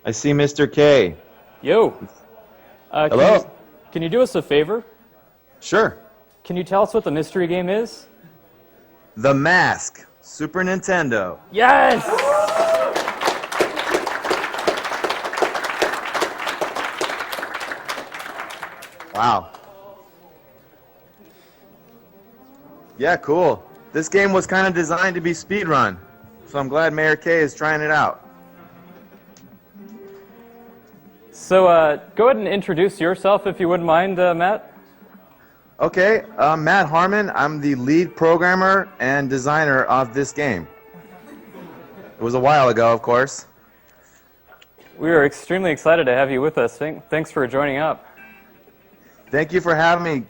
I see Mr. K. Yo. Hello. Can you do us a favor? Sure. Can you tell us what the mystery game is? The Mask, Super Nintendo. Yes! Wow. Yeah, cool. This game was kind of designed to be speedrun, so I'm glad Mayor K is trying it out. So go ahead and introduce yourself if you wouldn't mind, Matt. Okay, Matt Harmon. I'm the lead programmer and designer of this game. It was a while ago, of course. We are extremely excited to have you with us. Thanks for joining up. Thank you for having me.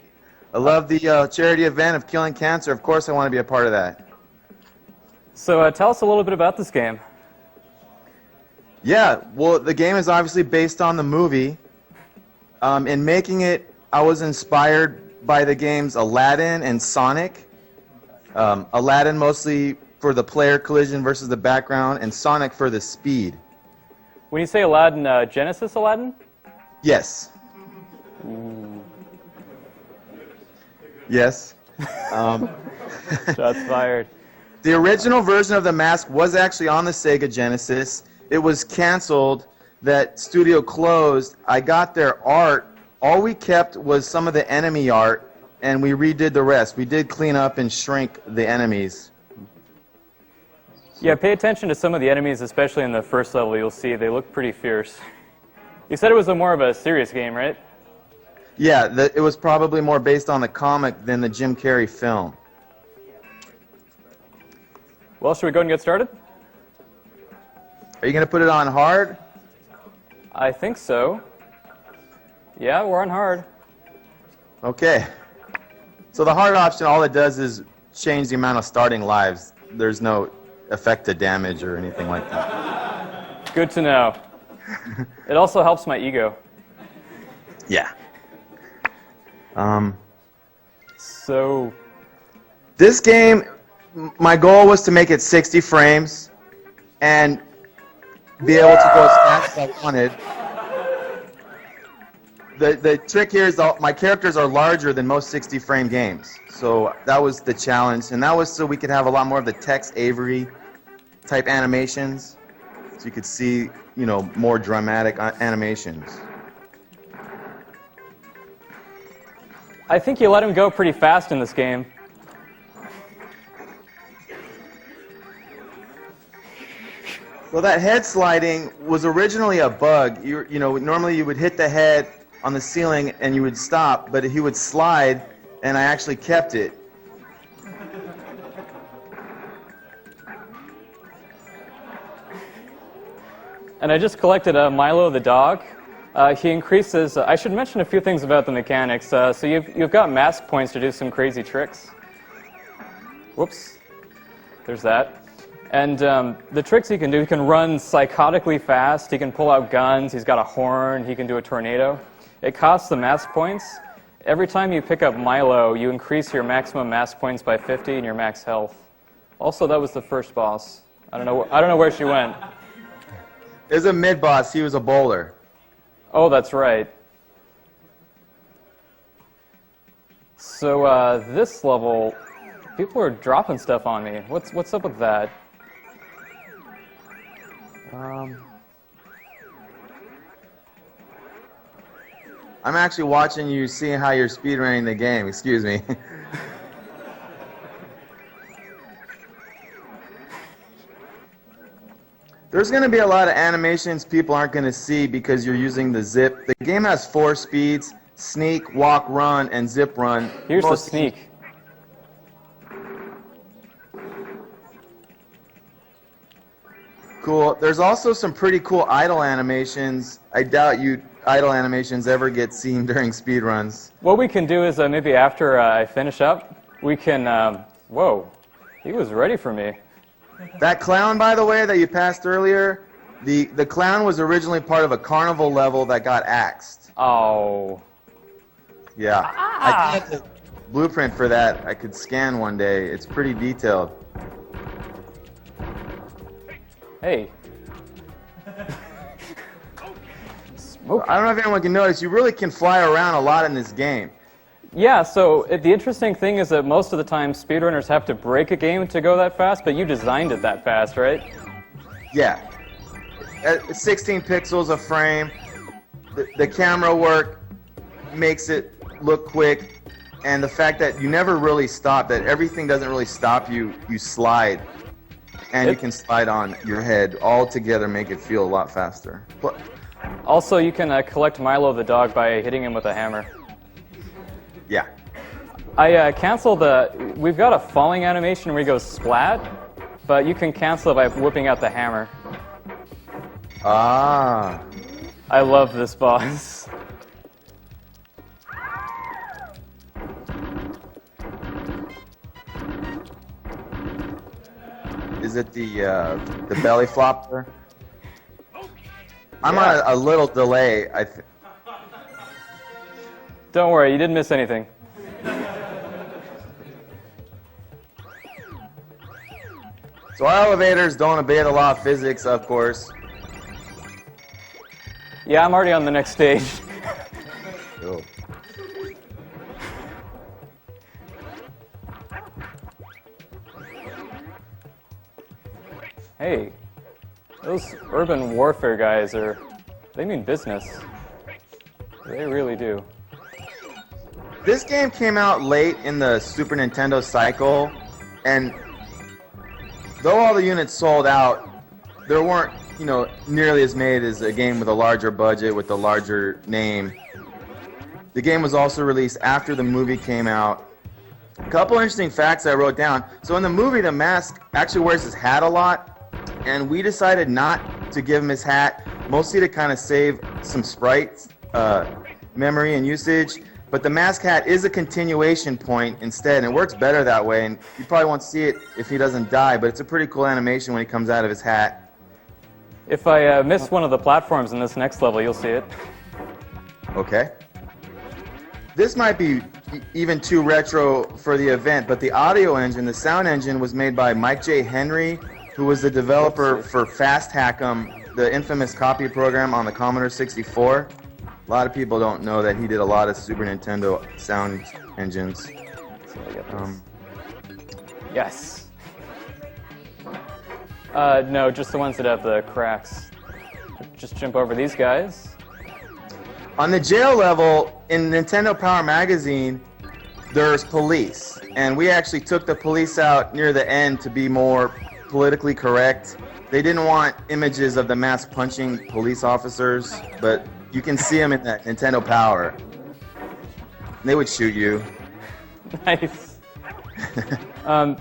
I love the charity event of killing cancer. Of course I want to be a part of that. So tell us a little bit about this game. Yeah, well, the game is obviously based on the movie. In making it, I was inspired by the games Aladdin and Sonic. Aladdin mostly for the player collision versus the background, and Sonic for the speed. When you say Aladdin, Genesis Aladdin? Yes. Yes. Shots fired. The original version of the Mask was actually on the Sega Genesis. It was canceled. That studio closed. I got their art. All we kept was some of the enemy art, and we redid the rest. We did clean up and shrink the enemies. Yeah, pay attention to some of the enemies, especially in the first level. You'll see they look pretty fierce. You said it was more of a serious game, right? Yeah, it was probably more based on the comic than the Jim Carrey film. Well, should we go and get started? Are you going to put it on hard? I think so. Yeah, we're on hard. Okay. So the hard option, all it does is change the amount of starting lives. There's no effect to damage or anything like that. Good to know. It also helps my ego. Yeah. So, This game, my goal was to make it 60 frames and be able to go as fast as I wanted. The trick here is my characters are larger than most 60-frame games. So that was the challenge, and that was so we could have a lot more of the Tex Avery type animations, so you could see, you know, more dramatic animations. I think you let him go pretty fast in this game. Well, that head sliding was originally a bug. You know, normally you would hit the head on the ceiling and you would stop, but he would slide, and I actually kept it. And I just collected Milo the dog. He increases. I should mention a few things about the mechanics. So you've got mask points to do some crazy tricks. Whoops. There's that. And the tricks he can do, he can run psychotically fast. He can pull out guns. He's got a horn. He can do a tornado. It costs the mask points. Every time you pick up Milo, you increase your maximum mask points by 50 and your max health. Also, that was the first boss. I don't know where she went. It was a mid-boss. He was a bowler. Oh, that's right. So this level, people are dropping stuff on me. What's up with that? I'm actually watching you, seeing how you're speedrunning the game. Excuse me. There's going to be a lot of animations people aren't going to see because you're using the zip. The game has 4 speeds: sneak, walk, run, and zip run. Here's the sneak. Cool. There's also some pretty cool idle animations. I doubt idle animations ever get seen during speedruns. What we can do is maybe after I finish up, we can... whoa, he was ready for me. That clown, by the way, that you passed earlier, the clown was originally part of a carnival level that got axed. Oh. Yeah. I think the blueprint for that I could scan one day. It's pretty detailed. Hey. I don't know if anyone can notice, you really can fly around a lot in this game. Yeah, so the interesting thing is that most of the time speedrunners have to break a game to go that fast, but you designed it that fast, right? Yeah. At 16 pixels a frame, the camera work makes it look quick, and the fact that you never really stop, that everything doesn't really stop you, you slide, and you can slide on your head, all together make it feel a lot faster. Also, you can collect Milo the dog by hitting him with a hammer. Yeah. I canceled we've got a falling animation where he goes splat, but you can cancel it by whipping out the hammer. Ah. I love this boss. Is it the belly flopper? I'm on a little delay. Don't worry, you didn't miss anything. So our elevators don't obey the law of physics, of course. Yeah, I'm already on the next stage. Cool. Hey, those urban warfare guys they mean business. They really do. This game came out late in the Super Nintendo cycle, and though all the units sold out, there weren't, nearly as made as a game with a larger budget, with a larger name. The game was also released after the movie came out. A couple interesting facts I wrote down. So in the movie, the Mask actually wears his hat a lot, and we decided not to give him his hat, mostly to kind of save some sprite memory and usage. But the Mask hat is a continuation point instead, and it works better that way, and you probably won't see it if he doesn't die, but it's a pretty cool animation when he comes out of his hat. If I miss one of the platforms in this next level, you'll see it. Okay. This might be even too retro for the event, but the audio engine, the sound engine, was made by Mike J. Henry, who was the developer for Fast Hack'em, the infamous copy program on the Commodore 64. A lot of people don't know that he did a lot of Super Nintendo sound engines. Yes. No, just the ones that have the cracks. Just jump over these guys. On the jail level, in Nintendo Power Magazine, there's police. And we actually took the police out near the end to be more politically correct. They didn't want images of the Mask punching police officers, but you can see them in that Nintendo Power. They would shoot you. Nice.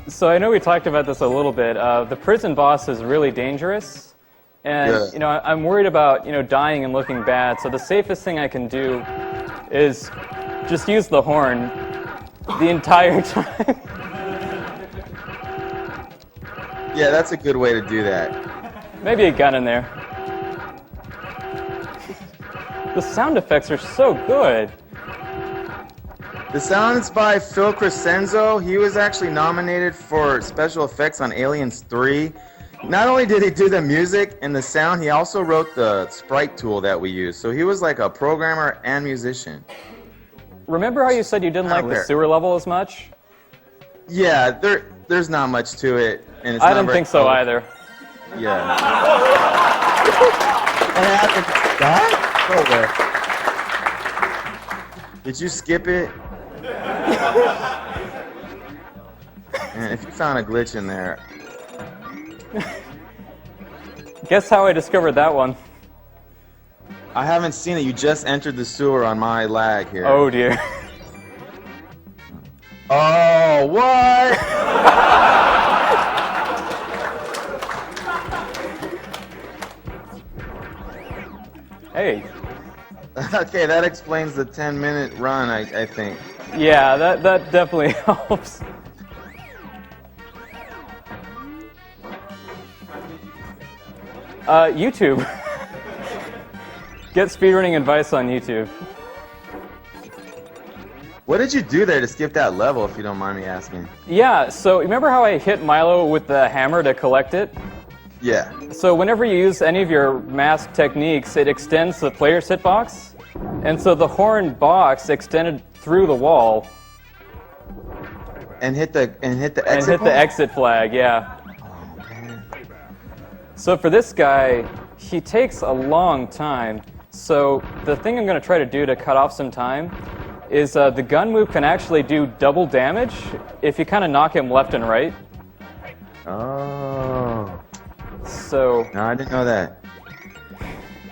So I know we talked about this a little bit. The prison boss is really dangerous, and I'm worried about dying and looking bad. So the safest thing I can do is just use the horn the entire time. Yeah, that's a good way to do that. Maybe a gun in there. The sound effects are so good. The sound's by Phil Crescenzo. He was actually nominated for special effects on Aliens 3. Not only did he do the music and the sound, he also wrote the sprite tool that we use. So he was like a programmer and musician. Remember how you said you didn't like the sewer level as much? Yeah, there's not much to it. And it's I didn't think so either. Yeah. What happened? That? Did you skip it? Man, if you found a glitch in there. Guess how I discovered that one? I haven't seen it. You just entered the sewer on my lag here. Oh dear. Oh, what? Hey. Okay, that explains the 10-minute run, I think. Yeah, that definitely helps. YouTube. Get speedrunning advice on YouTube. What did you do there to skip that level, if you don't mind me asking? Yeah, so remember how I hit Milo with the hammer to collect it? Yeah. So whenever you use any of your mask techniques, it extends the player's hitbox. And so the horn box extended through the wall. And hit the exit And hit point? the exit flag, yeah. Oh, man. So for this guy, he takes a long time. So the thing I'm going to try to do to cut off some time is the gun move can actually do double damage if you kind of knock him left and right. Oh. So No, I didn't know that.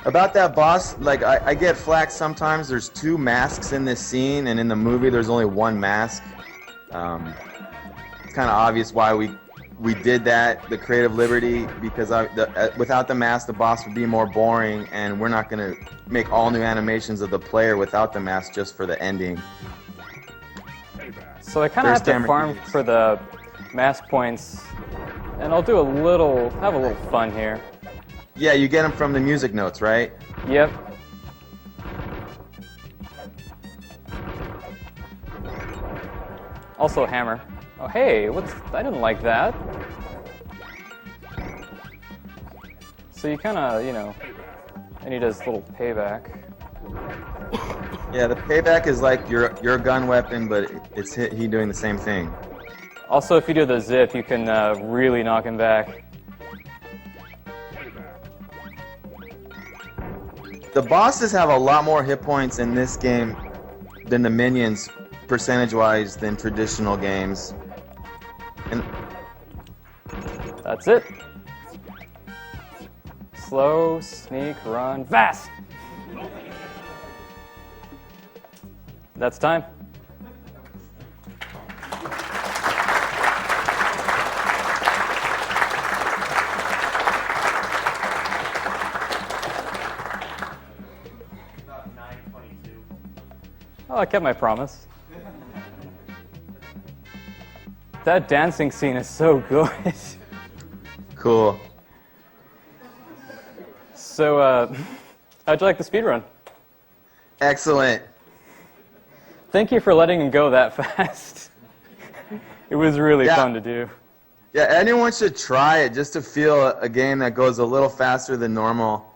About that boss, like, I get flack sometimes. There's 2 masks in this scene, and in the movie there's only 1 mask. It's kind of obvious why we did that, the creative liberty, because without the mask, the boss would be more boring, and we're not going to make all new animations of the player without the mask just for the ending. So I kind of have to farm for the mask points, and I'll do have a little fun here. Yeah, you get them from the music notes, right? Yep. Also hammer. Oh hey, I didn't like that. So you kind of, and he does a little payback. Yeah, the payback is like your gun weapon, but it's he doing the same thing. Also, if you do the zip, you can really knock him back. The bosses have a lot more hit points in this game than the minions, percentage-wise, than traditional games. And that's it. Slow, sneak, run, fast! That's time. Oh, I kept my promise. That dancing scene is so good. cool. So, how'd you like the speedrun? Excellent. Thank you for letting him go that fast. It was really fun to do. Yeah, anyone should try it just to feel a game that goes a little faster than normal.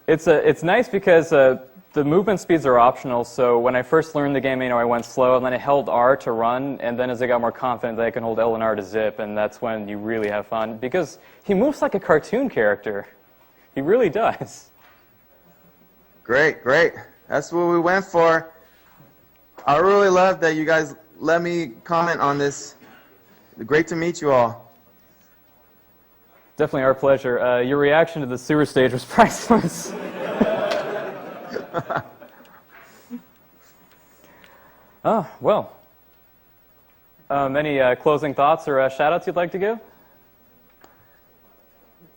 It's nice because the movement speeds are optional, so when I first learned the game, I went slow, and then I held R to run, and then as I got more confident, I can hold L and R to zip, and that's when you really have fun, because he moves like a cartoon character. He really does. Great, great. That's what we went for. I really love that you guys let me comment on this. Great to meet you all. Definitely our pleasure. Your reaction to the sewer stage was priceless. Oh, well. Any closing thoughts or shout-outs you'd like to give?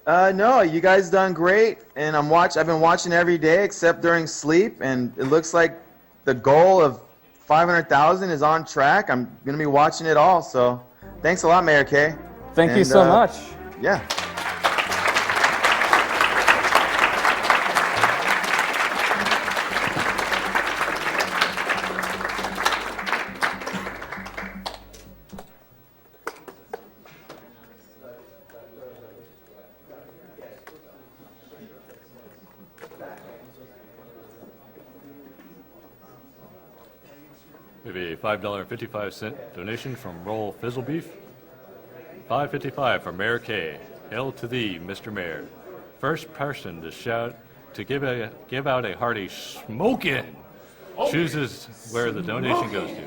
No, you guys done great, and I've been watching every day except during sleep, and it looks like the goal of 500,000 is on track. I'm going to be watching it all, so thanks a lot, Mayor K. Thank you so much. Yeah. We have a $5.55 donation from Roll Fizzle Beef. $5.55 from Mayor K. Hail to thee, Mr. Mayor. First person to give out a hearty smokin' chooses where the donation goes to.